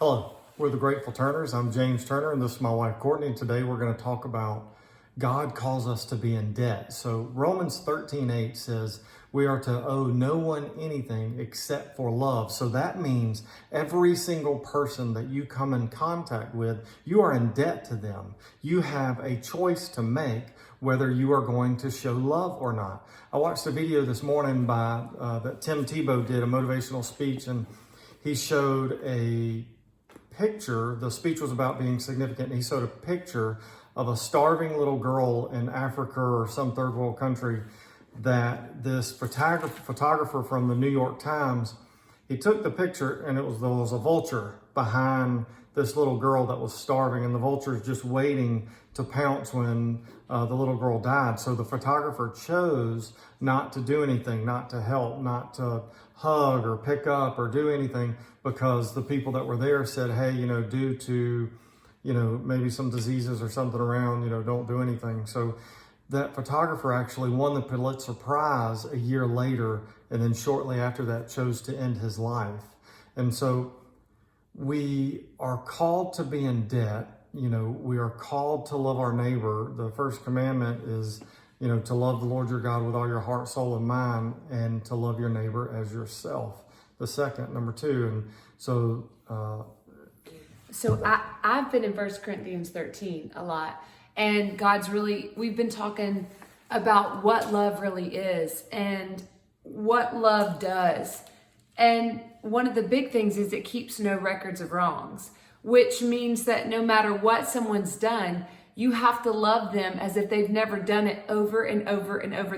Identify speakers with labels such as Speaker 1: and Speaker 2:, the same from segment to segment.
Speaker 1: Hello, we're the Grateful Turners. I'm James Turner, and this is my wife Courtney. And today we're going to talk about God calls us to be in debt. So Romans 13:8 says we are to owe no one anything except for love. So that means every single person that you come in contact with, you are in debt to them. You have a choice to make whether you are going to show love or not. I watched a video this morning by that Tim Tebow did, a motivational speech, and he showed a picture. The speech was about being significant. And he showed a picture of a starving little girl in Africa or some third world country that this photographer from the New York Times, he took the picture, and there was a vulture behind this little girl that was starving, and the vulture is just waiting to pounce when the little girl died. So the photographer chose not to do anything, not to help, not to hug or pick up or do anything, because the people that were there said, hey, due to, maybe some diseases or something around, don't do anything. So that photographer actually won the Pulitzer Prize a year later, and then shortly after that chose to end his life. And so we are called to be in debt. We are called to love our neighbor. The first commandment is, to love the Lord your God with all your heart, soul, and mind, and to love your neighbor as yourself. The second, number two. And so,
Speaker 2: I've been in 1 Corinthians 13 a lot, and we've been talking about what love really is and what love does. And one of the big things is it keeps no records of wrongs, which means that no matter what someone's done, you have to love them as if they've never done it over and over and over.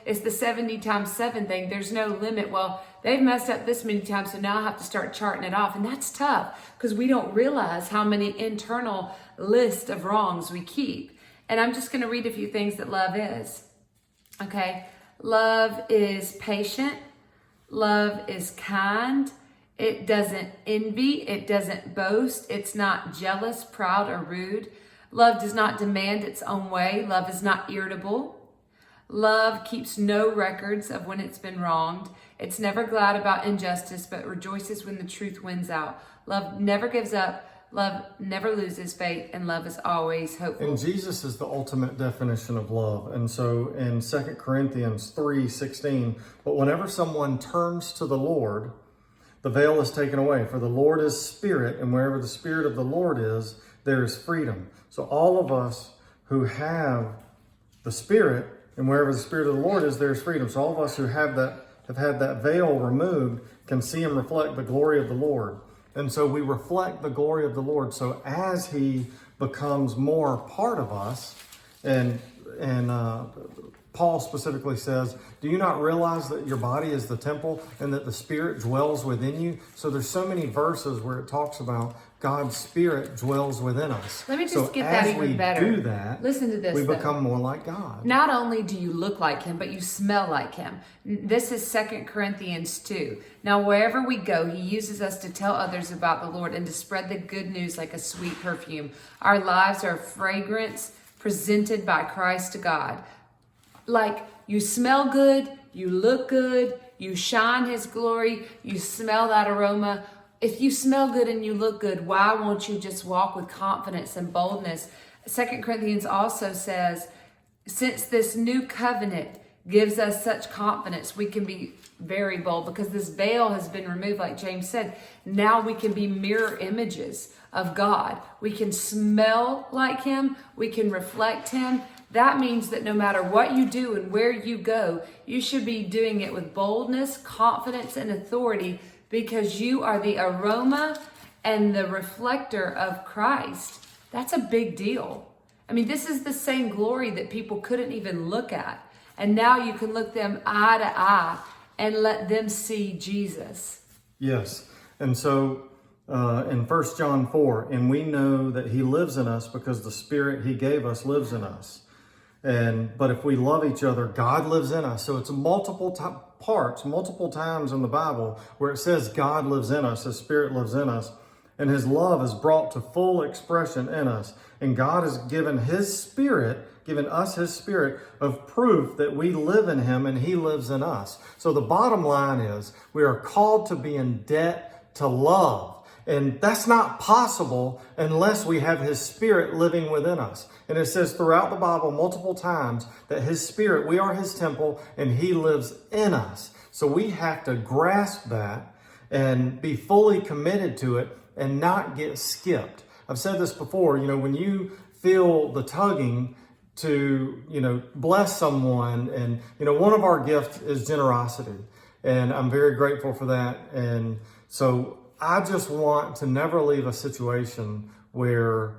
Speaker 2: It's the 70 times 7 thing. There's no limit. Well, they've messed up this many times, so now I have to start charting it off. And that's tough because we don't realize how many internal lists of wrongs we keep. And I'm just going to read a few things that love is. Okay. Love is patient. Love is kind. It doesn't envy. It doesn't boast. It's not jealous, proud, or rude. Love does not demand its own way. Love is not irritable. Love keeps no records of when it's been wronged. It's never glad about injustice, but rejoices when the truth wins out. Love never gives up. Love never loses faith, and love is always hopeful.
Speaker 1: And Jesus is the ultimate definition of love. And so in 2 Corinthians 3:16, but whenever someone turns to the Lord, the veil is taken away. For the Lord is spirit, and wherever the spirit of the Lord is, there is freedom. So all of us who have the Spirit, and wherever the Spirit of the Lord is, there is freedom. So all of us who have had that veil removed can see and reflect the glory of the Lord. And so we reflect the glory of the Lord. So as He becomes more part of us, and Paul specifically says, do you not realize that your body is the temple and that the Spirit dwells within you? So there's so many verses where it talks about God's Spirit dwells within us.
Speaker 2: Let me just get that even better.
Speaker 1: As we do that,
Speaker 2: listen to this.
Speaker 1: We become more like God.
Speaker 2: Not only do you look like Him, but you smell like Him. This is 2 Corinthians 2. Now, wherever we go, He uses us to tell others about the Lord and to spread the good news like a sweet perfume. Our lives are a fragrance presented by Christ to God. Like, you smell good, you look good, you shine His glory, you smell that aroma. If you smell good and you look good, why won't you just walk with confidence and boldness? 2 Corinthians also says, since this new covenant gives us such confidence, we can be very bold because this veil has been removed, like James said. Now we can be mirror images of God. We can smell like Him. We can reflect Him. That means that no matter what you do and where you go, you should be doing it with boldness, confidence, and authority, because you are the aroma and the reflector of Christ. That's a big deal. I mean, this is the same glory that people couldn't even look at. And now you can look them eye to eye and let them see Jesus.
Speaker 1: Yes. And so in 1 John 4, and we know that He lives in us because the Spirit He gave us lives in us. But if we love each other, God lives in us. So it's multiple times in the Bible where it says God lives in us, His Spirit lives in us, and His love is brought to full expression in us. And God has given His Spirit, given us His Spirit of proof that we live in Him and He lives in us. So the bottom line is we are called to be in debt to love. And that's not possible unless we have His Spirit living within us. And it says throughout the Bible multiple times that His Spirit, we are His temple, and He lives in us. So we have to grasp that and be fully committed to it and not get skipped. I've said this before, when you feel the tugging to, bless someone, and, one of our gifts is generosity. And I'm very grateful for that. And so I just want to never leave a situation where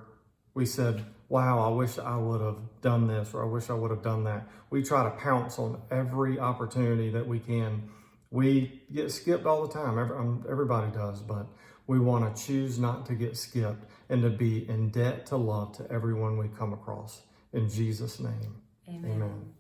Speaker 1: we said, wow, I wish I would have done this, or I wish I would have done that. We try to pounce on every opportunity that we can. We get skipped all the time. Everybody does, but we want to choose not to get skipped and to be in debt to love to everyone we come across. In Jesus' name,
Speaker 2: Amen.
Speaker 1: Amen.